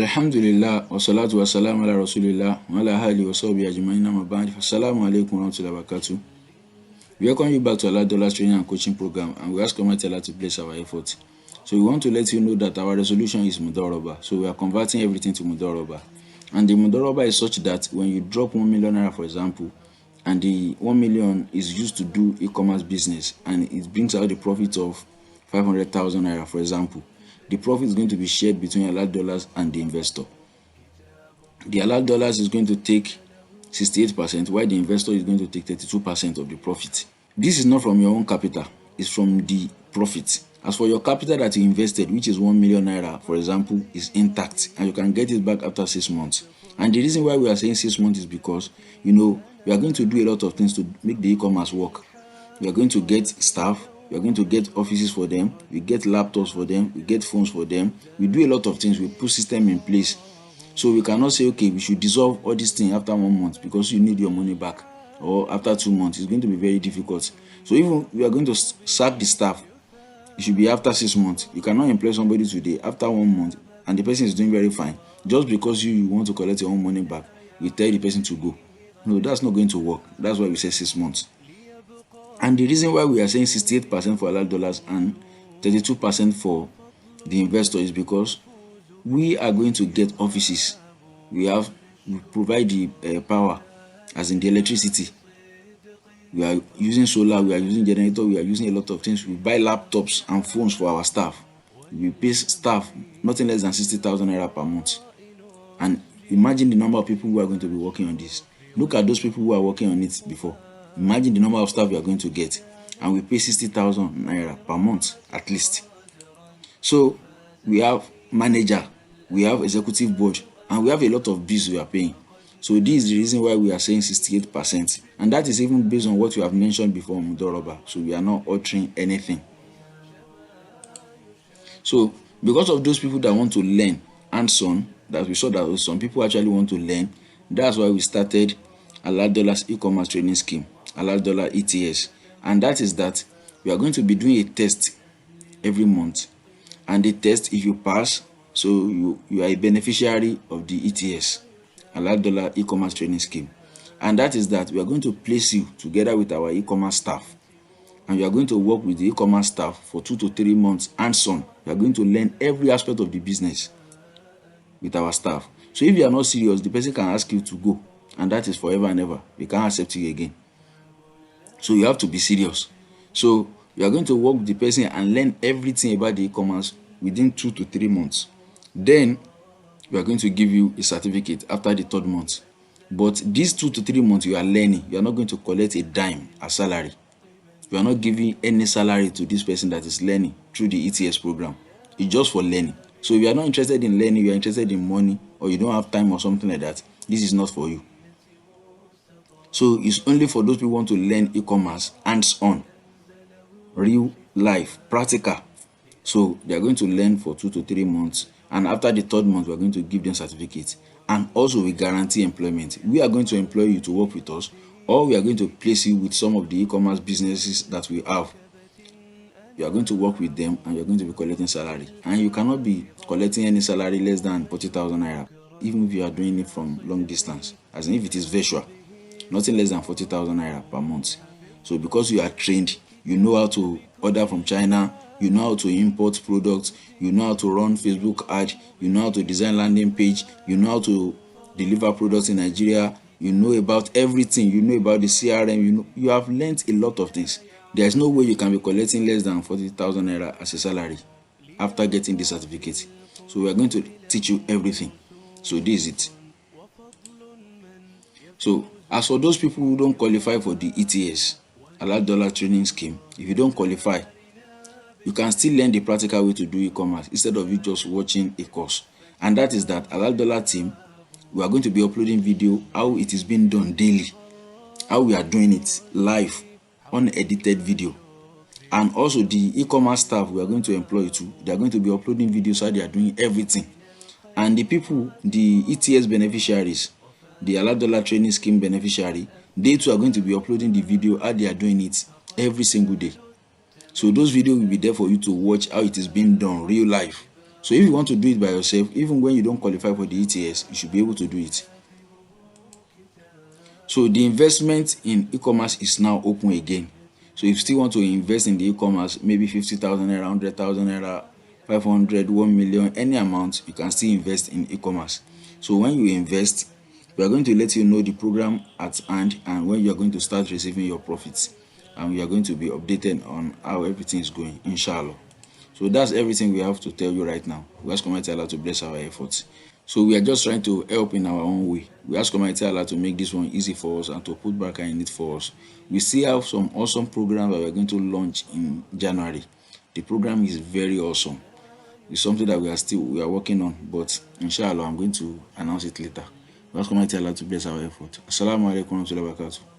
Alhamdulillah wa salatu wa salam ala rasulillah wa ala alihi wa sahbihi ajma'in amma ba'd. Assalamu alaykum wa warahmatullahi wabarakatuh. We welcome you back to Halal training and coaching program, and we ask Almighty Allah to bless our efforts. So we want to let you know that our resolution is Mudaraba. So we are converting everything to Mudaraba. And the Mudaraba is such that when you drop 1 million naira, for example, and the 1 million is used to do e-commerce business, and it brings out the profit of 500,000 naira, for example, the profit is going to be shared between Halal dollars and the investor. The Halal dollars is going to take 68%, while the investor is going to take 32% of the profit. This is not from your own capital, it's from the profit. As for your capital that you invested, which is 1 million naira, for example, is intact, and you can get it back after 6 months. And the reason why we are saying 6 months is because, we are going to do a lot of things to make the e-commerce work. We are going to get staff, we are going to get offices for them, we get laptops for them, we get phones for them, we do a lot of things, we put system in place. So we cannot say, okay, we should dissolve all these things after 1 month because you need your money back, or after 2 months. It's going to be very difficult. So even we are going to sack the staff, it should be after 6 months. You cannot employ somebody today after 1 month and the person is doing very fine. Just because you want to collect your own money back, you tell the person to go. No, that's not going to work. That's why we say 6 months. And the reason why we are saying 68% for Halal dollars and 32% for the investor is because we are going to get offices. We provide the power, as in the electricity. We are using solar, we are using generator, we are using a lot of things. We buy laptops and phones for our staff. We pay staff nothing less than 60,000 naira per month. And imagine the number of people who are going to be working on this. Look at those people who are working on it before. Imagine the number of staff we are going to get, and we pay 60,000 naira per month at least. So we have manager, we have executive board, and we have a lot of bills we are paying. So this is the reason why we are saying 68%, and that is even based on what we have mentioned before, Mudoroba. So we are not altering anything. So because of those people that want to learn hands-on, that we saw that some people actually want to learn, that's why we started Halal Dollars e-commerce training scheme, Halal Dollar ETS. And that is that we are going to be doing a test every month, and the test, if you pass, so you are a beneficiary of the ETS, Halal Dollar e-commerce training scheme. And that is that we are going to place you together with our e-commerce staff, and you are going to work with the e-commerce staff for 2 to 3 months hands-on. You are going to learn every aspect of the business with our staff. So if you are not serious, the person can ask you to go, and that is forever and ever. We can't accept you again. So you have to be serious. So you are going to work with the person and learn everything about the e-commerce within 2 to 3 months. Then we are going to give you a certificate after the 3rd month. But these 2 to 3 months you are learning, you are not going to collect a dime as salary. You are not giving any salary to this person that is learning through the ETS program. It's just for learning. So if you are not interested in learning, you are interested in money, or you don't have time or something like that, this is not for you. So it's only for those people who want to learn e-commerce hands-on, real life, practical. So they are going to learn for 2 to 3 months, and after the 3rd month we are going to give them certificates, and also we guarantee employment. We are going to employ you to work with us, or we are going to place you with some of the e-commerce businesses that we have. You are going to work with them, and you are going to be collecting salary, and you cannot be collecting any salary less than 40,000 naira, even if you are doing it from long distance, as in if it is virtual, nothing less than 40,000 naira per month. So because you are trained, you know how to order from China, you know how to import products, you know how to run Facebook ad, you know how to design landing page, you know how to deliver products in Nigeria, you know about everything, you know about the CRM, you have learned a lot of things. There is no way you can be collecting less than 40,000 naira as a salary after getting the certificate. So we are going to teach you everything. So this is it. So as for those people who don't qualify for the ETS, Halal Dollar training scheme, if you don't qualify, you can still learn the practical way to do e-commerce instead of you just watching a course. And that is that Halal Dollar team, we are going to be uploading video how it is being done daily, how we are doing it live, unedited video. And also the e-commerce staff we are going to employ too, they are going to be uploading videos how they are doing everything. And the people, the ETS beneficiaries, the Halal Dollar training scheme beneficiary, they too are going to be uploading the video how they are doing it every single day. So those videos will be there for you to watch how it is being done real life. So if you want to do it by yourself, even when you don't qualify for the ETS, you should be able to do it. So the investment in e-commerce is now open again. So if you still want to invest in the e-commerce, maybe 50,000 naira, 100,000 naira, 500, 1 million, any amount, you can still invest in e-commerce. So when you invest, we are going to let you know the program at hand and when you are going to start receiving your profits, and we are going to be updated on how everything is going, inshallah. So that's everything we have to tell you right now. We ask Almighty Allah to bless our efforts. So we are just trying to help in our own way. We ask Almighty Allah to make this one easy for us and to put back in it for us. We still have some awesome programs that we are going to launch in January. The program is very awesome. It's something that we are working on, but inshallah I'm going to announce it later. We ask Almighty Allah to bless our effort. Assalamu alaikum warahmatullah wabarakatuh.